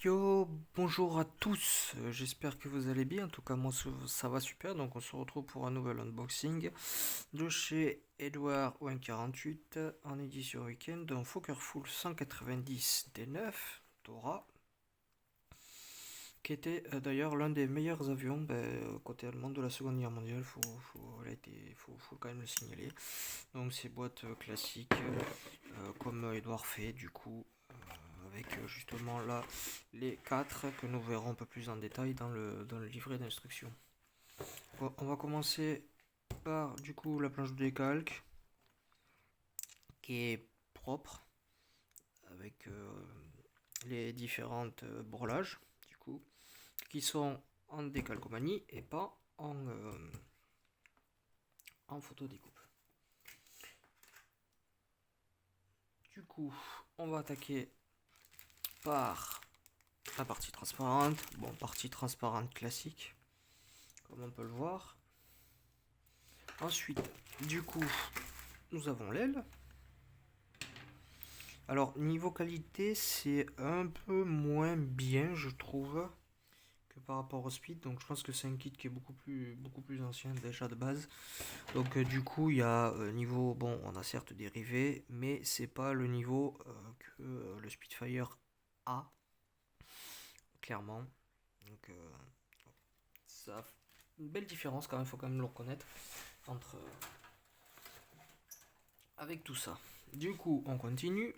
Yo, bonjour à tous, j'espère que vous allez bien, en tout cas moi ça va super, donc on se retrouve pour un nouvel unboxing de chez Edouard ON48 en édition week-end d'un Focke-Wulf 190 D9 Dora, qui était d'ailleurs l'un des meilleurs avions côté allemand de la Seconde Guerre mondiale, faut quand même le signaler. Donc ces boîtes classiques comme Edouard fait du coup avec justement là les 4 que nous verrons un peu plus en détail dans le livret d'instruction. Bon, on va commencer par du coup la planche de décalque qui est propre avec les différentes brelages du coup qui sont en décalcomanie et pas en photo découpe. Du coup, on va attaquer par la partie transparente. Bon, partie transparente classique, comme on peut le voir. Ensuite, du coup, nous avons l'aile. Alors, niveau qualité, c'est un peu moins bien, je trouve, que par rapport au Speed. Donc, je pense que c'est un kit qui est beaucoup plus ancien déjà de base. Donc, du coup, il y a niveau. Bon, on a certes des rivets, mais c'est pas le niveau que le Spitfire a, clairement. Donc, ça a une belle différence quand même, il faut quand même le reconnaître, entre avec tout ça. Du coup, on continue.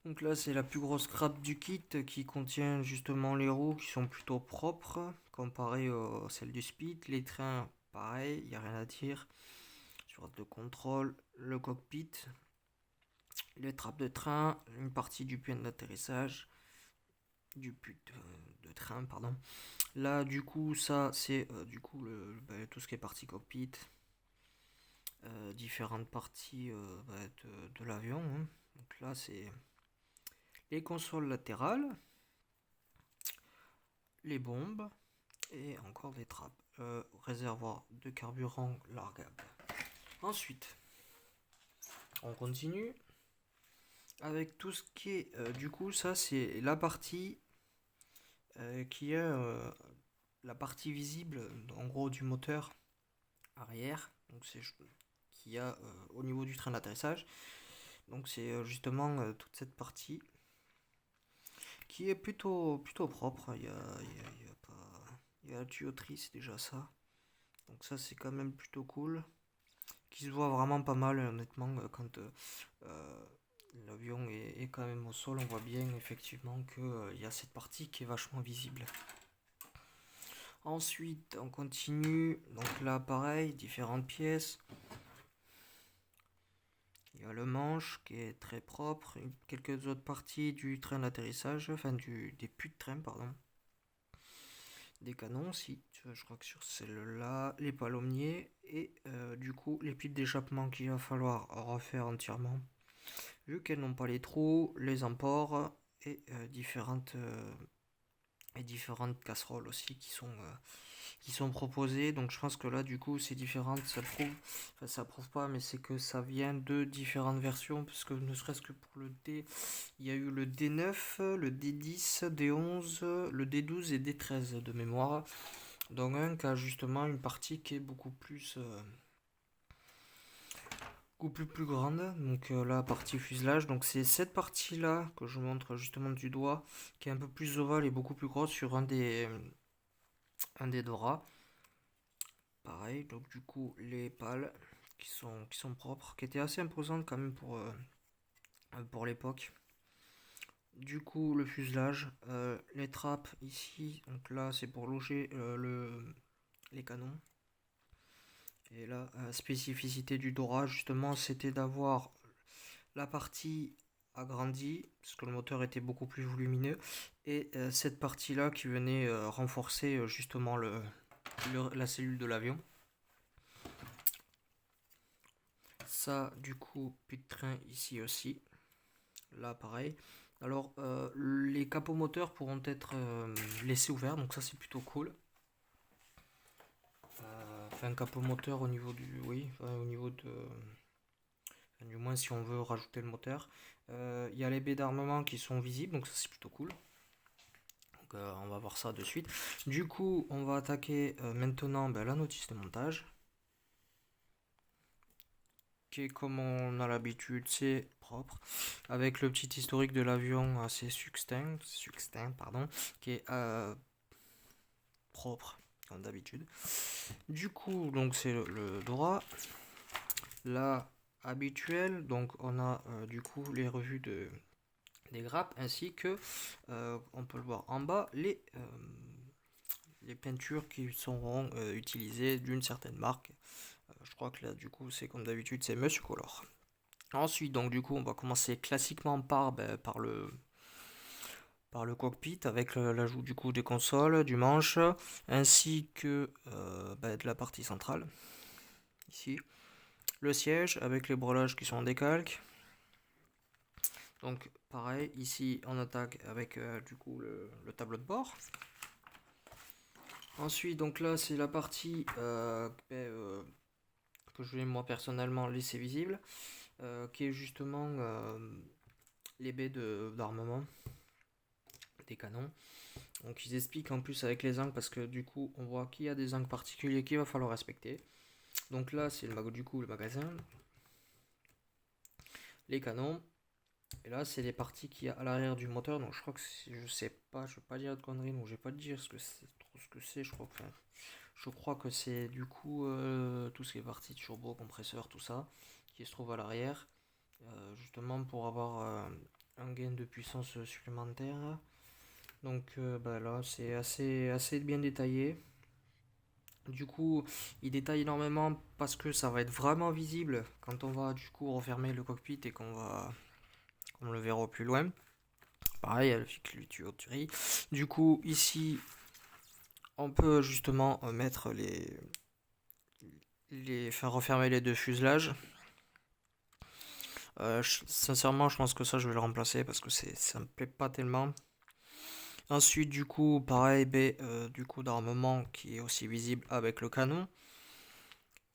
Donc là, c'est la plus grosse scrap du kit qui contient justement les roues qui sont plutôt propres comparé à celles du Speed. Les trains, pareil, il n'y a rien à dire. Sur de contrôle, le cockpit, les trappes de train, une partie du puits d'atterrissage, du puits de train, pardon. Là, du coup, ça, c'est du coup tout ce qui est partie cockpit, différentes parties de l'avion, hein. Donc là, c'est les consoles latérales, les bombes et encore des trappes. Réservoir de carburant largable. Ensuite, on continue avec tout ce qui est du coup, ça c'est la partie qui est la partie visible en gros du moteur arrière. Donc c'est qui a au niveau du train d'atterrissage. Donc c'est justement toute cette partie qui est plutôt propre. Il y a pas, il y a la tuyauterie, c'est déjà ça. Donc ça c'est quand même plutôt cool. Qui se voit vraiment pas mal honnêtement quand l'avion est quand même au sol. On voit bien effectivement qu'il y a cette partie qui est vachement visible. Ensuite on continue. Donc là pareil, différentes pièces. Il y a le manche qui est très propre, quelques autres parties du train d'atterrissage, enfin des puits de train, pardon. Des canons aussi, je crois que sur celle-là, les palomniers et du coup les puits d'échappement qu'il va falloir refaire entièrement, vu qu'elles n'ont pas les trous, les empores et différentes casseroles aussi qui sont proposées. Donc je pense que là du coup c'est différent, ça prouve pas, mais c'est que ça vient de différentes versions, parce que ne serait-ce que pour le D, il y a eu le D9, le D10, D11, le D12 et D13 de mémoire. Donc un qui a justement une partie qui est beaucoup plus grande. Donc la partie fuselage, donc c'est cette partie là que je montre justement du doigt, qui est un peu plus ovale et beaucoup plus grosse sur un des Dora. Pareil, donc du coup les pales qui sont propres, qui étaient assez imposantes quand même pour l'époque. Du coup le fuselage, les trappes ici, donc là c'est pour loger les canons. Et la spécificité du Dora justement c'était d'avoir la partie agrandie, parce que le moteur était beaucoup plus volumineux, et cette partie là qui venait renforcer justement la cellule de l'avion. Ça, du coup, puis de train ici aussi. Là, pareil. Alors, les capots moteurs pourront être laissés ouverts, donc ça c'est plutôt cool. Enfin, un capot moteur au niveau du. Oui, enfin, au niveau de. Enfin, du moins, si on veut rajouter le moteur. Il y a les baies d'armement qui sont visibles, donc ça c'est plutôt cool. Donc on va voir ça de suite. Du coup, on va attaquer maintenant la notice de montage. Qui est comme on a l'habitude, c'est propre. Avec le petit historique de l'avion assez succinct, pardon, qui est propre, comme d'habitude. Du coup, donc c'est le droit. Là, habituel, donc on a du coup les revues des grappes ainsi que on peut le voir en bas les peintures qui seront utilisées d'une certaine marque. Je crois que là du coup c'est comme d'habitude, c'est Monsieur Color. Ensuite, donc du coup on va commencer classiquement par le cockpit avec l'ajout du coup des consoles, du manche ainsi que de la partie centrale ici. Le siège avec les brelages qui sont en décalque. Donc pareil, ici on attaque avec du coup le tableau de bord. Ensuite, donc là c'est la partie que je vais moi personnellement laisser visible, qui est justement les baies d'armement des canons. Donc ils expliquent en plus avec les angles parce que du coup on voit qu'il y a des angles particuliers qu'il va falloir respecter. Donc là c'est du coup le magasin, les canons. Et là, c'est les parties qu'il y a à l'arrière du moteur. Donc, je crois que je sais pas, je vais pas dire de conneries, donc je vais pas te dire ce que c'est, trop ce que c'est. Je crois que c'est du coup tout ce qui est partie turbo, compresseur, tout ça, qui se trouve à l'arrière, justement pour avoir un gain de puissance supplémentaire. Donc là, c'est assez bien détaillé. Du coup, il détaille énormément parce que ça va être vraiment visible quand on va du coup refermer le cockpit et on le verra au plus loin. Pareil, avec le tuyauterie. Du coup, ici, on peut justement mettre faire refermer les deux fuselages. Sincèrement, je pense que ça, je vais le remplacer parce que ça me plaît pas tellement. Ensuite, du coup, pareil, du coup d'armement qui est aussi visible avec le canon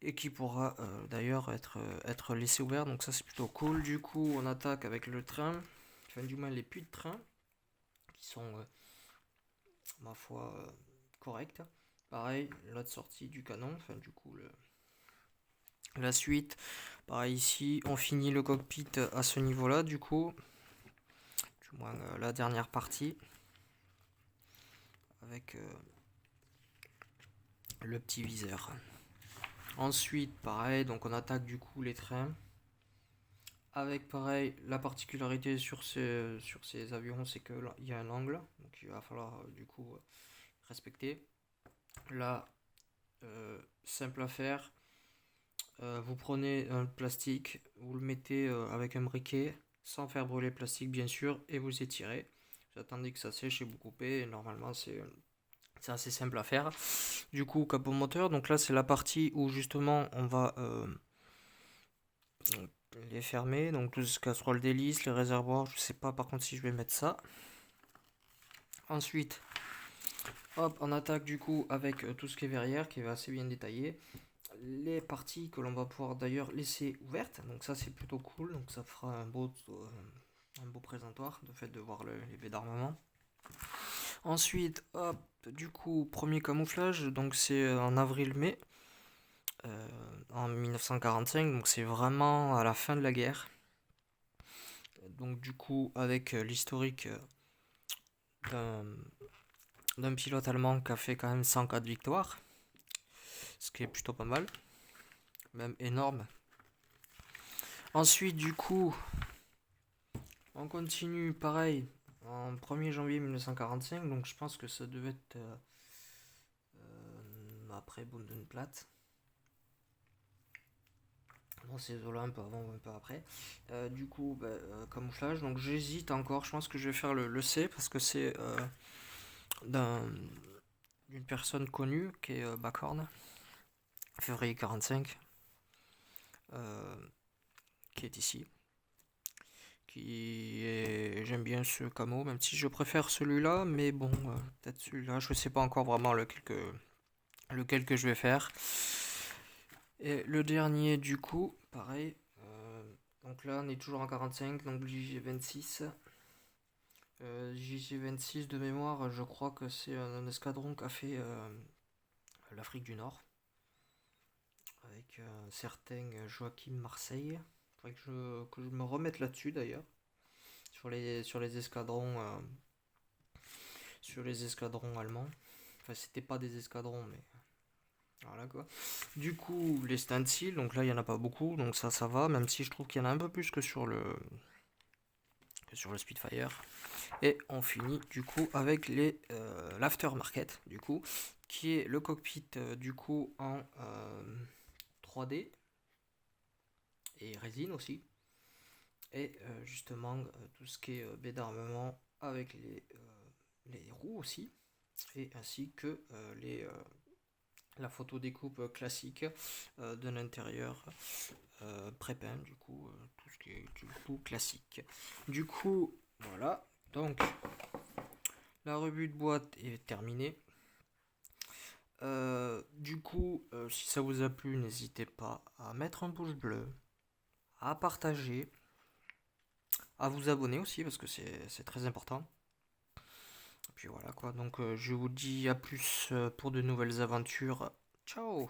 et qui pourra d'ailleurs être laissé ouvert. Donc ça, c'est plutôt cool. Du coup, on attaque avec le train, enfin du moins les puits de train qui sont ma foi correctes. Pareil, l'autre sortie du canon, enfin du coup la suite. Pareil ici, on finit le cockpit à ce niveau-là du coup, du moins la dernière partie avec le petit viseur. Ensuite, pareil, donc on attaque du coup les trains. Avec pareil, la particularité sur ces avions, c'est qu'il y a un angle, donc il va falloir du coup respecter. Là, simple à faire. Vous prenez un plastique, vous le mettez avec un briquet, sans faire brûler le plastique bien sûr, et vous étirez. Vous attendez que ça sèche et vous coupez, et normalement c'est assez simple à faire. Du coup, capot moteur, donc là c'est la partie où justement on va les fermer, donc tout ce casserole d'hélice, les réservoirs, je sais pas par contre si je vais mettre ça. Ensuite, hop, on attaque du coup avec tout ce qui est verrière, qui est assez bien détaillé. Les parties que l'on va pouvoir d'ailleurs laisser ouvertes, donc ça c'est plutôt cool, donc ça fera un beau présentoir, de fait de voir les baies d'armement. Ensuite, hop, du coup, premier camouflage, donc c'est en avril-mai, en 1945, donc c'est vraiment à la fin de la guerre. Donc du coup, avec l'historique d'un pilote allemand qui a fait quand même 104 victoires, ce qui est plutôt pas mal, même énorme. Ensuite, du coup, on continue pareil en 1er janvier 1945, donc je pense que ça devait être après Bundenplatte. Non, c'est Zola un peu avant ou un peu après. Du coup, camouflage, donc j'hésite encore, je pense que je vais faire le C parce que c'est d'une personne connue qui est Backhorn, février 45, qui est ici. J'aime bien ce camo, même si je préfère celui-là, mais bon, peut-être celui-là, je sais pas encore vraiment lequel que je vais faire. Et le dernier, du coup, pareil, Donc là, on est toujours en 45, donc JG26. JG26 de mémoire, je crois que c'est un escadron qu'a fait l'Afrique du Nord. Avec un certain Joachim Marseille. Il faudrait que je me remette là-dessus d'ailleurs. Sur les escadrons. Sur les escadrons allemands. Enfin, c'était pas des escadrons, mais. Voilà quoi. Du coup, les stencils, donc là il n'y en a pas beaucoup, donc ça va, même si je trouve qu'il y en a un peu plus que sur le Spitfire. Et on finit du coup avec l'aftermarket, du coup, qui est le cockpit du coup en 3D et résine aussi. Et justement tout ce qui est baie d'armement avec les roues aussi. Et ainsi que la photo découpe classique d'un intérieur pré-peint, du coup, tout ce qui est du coup classique. Du coup, voilà. Donc, la revue de boîte est terminée. Du coup, si ça vous a plu, n'hésitez pas à mettre un pouce bleu, à partager, à vous abonner aussi parce que c'est très important. Et puis voilà quoi, donc je vous dis à plus pour de nouvelles aventures. Ciao!